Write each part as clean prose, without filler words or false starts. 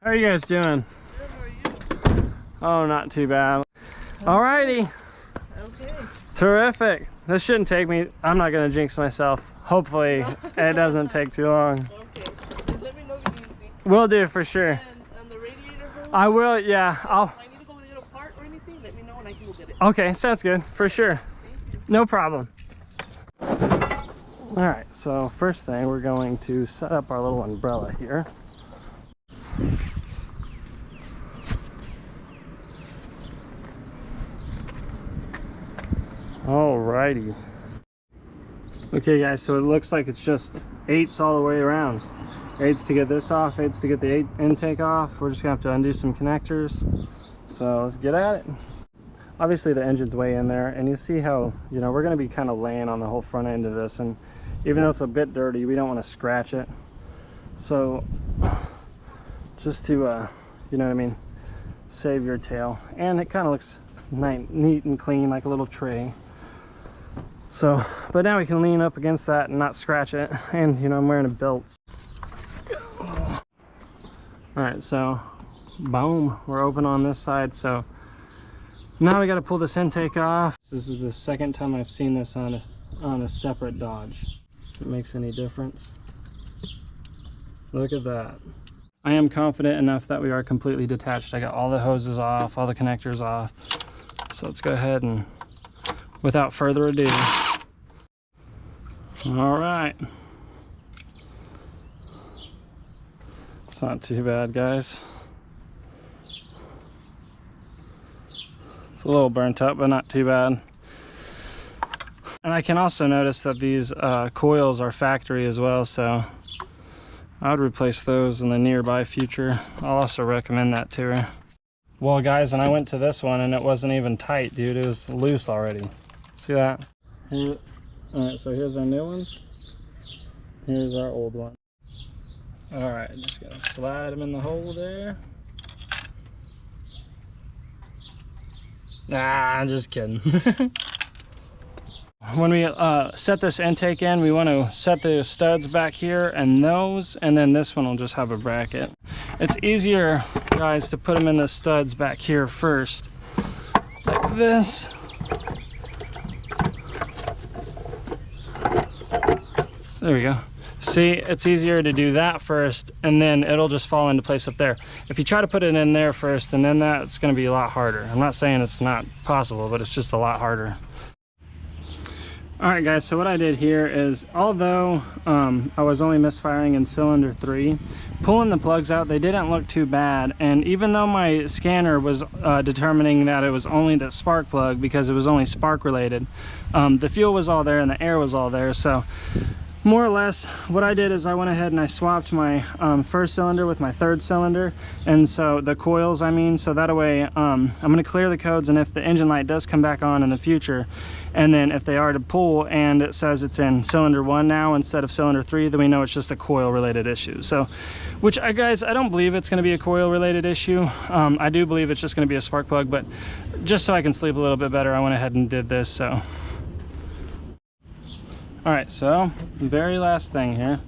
How are you guys doing? Good, how are you? Oh, not too bad. Alrighty. Okay. Terrific. This shouldn't take me, I'm not gonna jinx myself. Hopefully it doesn't take too long. Okay. Just let me know if you need anything. Will do for sure. And the radiator hose? I will, yeah. If I need to go get a part or anything, let me know and I can go get it. Okay, sounds good, for sure. Thank you. No problem. Alright, so first thing, we're going to set up our little umbrella here. Alrighty. Okay guys, so it looks like it's just 8s all the way around. 8s to get this off, 8s to get the intake off. We're just gonna have to undo some connectors. So let's get at it. Obviously the engine's way in there, and you see how, you know, we're gonna be kind of laying on the whole front end of this, and even though it's a bit dirty, we don't want to scratch it. So just to, you know what I mean, save your tail. And it kind of looks neat and clean, like a little tray. So, but now we can lean up against that and not scratch it. And, you know, I'm wearing a belt. All right, so boom, we're open on this side. So now we got to pull this intake off. This is the second time I've seen this on a separate Dodge. If it makes any difference. Look at that. I am confident enough that we are completely detached. I got all the hoses off, all the connectors off. So let's go ahead and, without further ado. All right. It's not too bad, guys. It's a little burnt up, but not too bad. And I can also notice that these coils are factory as well, so I would replace those in the nearby future. I'll also recommend that to her. Well guys, and I went to this one and it wasn't even tight, dude. It was loose already. See that? All right, so here's our new ones. Here's our old one. All right, just gonna slide them in the hole there. Nah, I'm just kidding. When we set this intake in, we want to set the studs back here and those, and then this one will just have a bracket. It's easier, guys, to put them in the studs back here first, like this. There we go. See, it's easier to do that first, and then it'll just fall into place up there. If you try to put it in there first and then that, it's going to be a lot harder. I'm not saying it's not possible, but it's just a lot harder. All right guys, so what I did here is, although I was only misfiring in cylinder 3, pulling the plugs out, they didn't look too bad. And even though my scanner was determining that it was only the spark plug because it was only spark related, the fuel was all there and the air was all there. So more or less what I did is I went ahead and I swapped my first cylinder with my third cylinder, and so the coils, I mean, so that way I'm going to clear the codes, and if the engine light does come back on in the future, and then if they are to pull and it says it's in cylinder 1 now instead of cylinder 3, then we know it's just a coil related issue. So, which guys, I don't believe it's going to be a coil related issue. I do believe it's just going to be a spark plug, but just so I can sleep a little bit better, I went ahead and did this. So all right, so the very last thing here,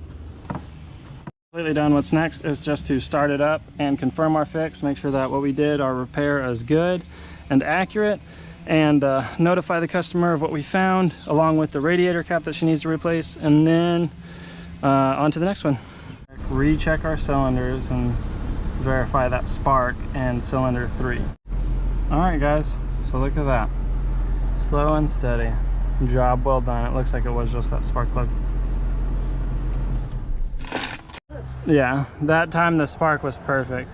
completely done. What's next is just to start it up and confirm our fix, make sure that what we did, our repair, is good and accurate, and notify the customer of what we found, along with the radiator cap that she needs to replace, and then on to the next one. Recheck our cylinders and verify that spark and cylinder 3. All right guys, so look at that, slow and steady. Job well done. It looks like it was just that spark plug. Yeah, that time the spark was perfect.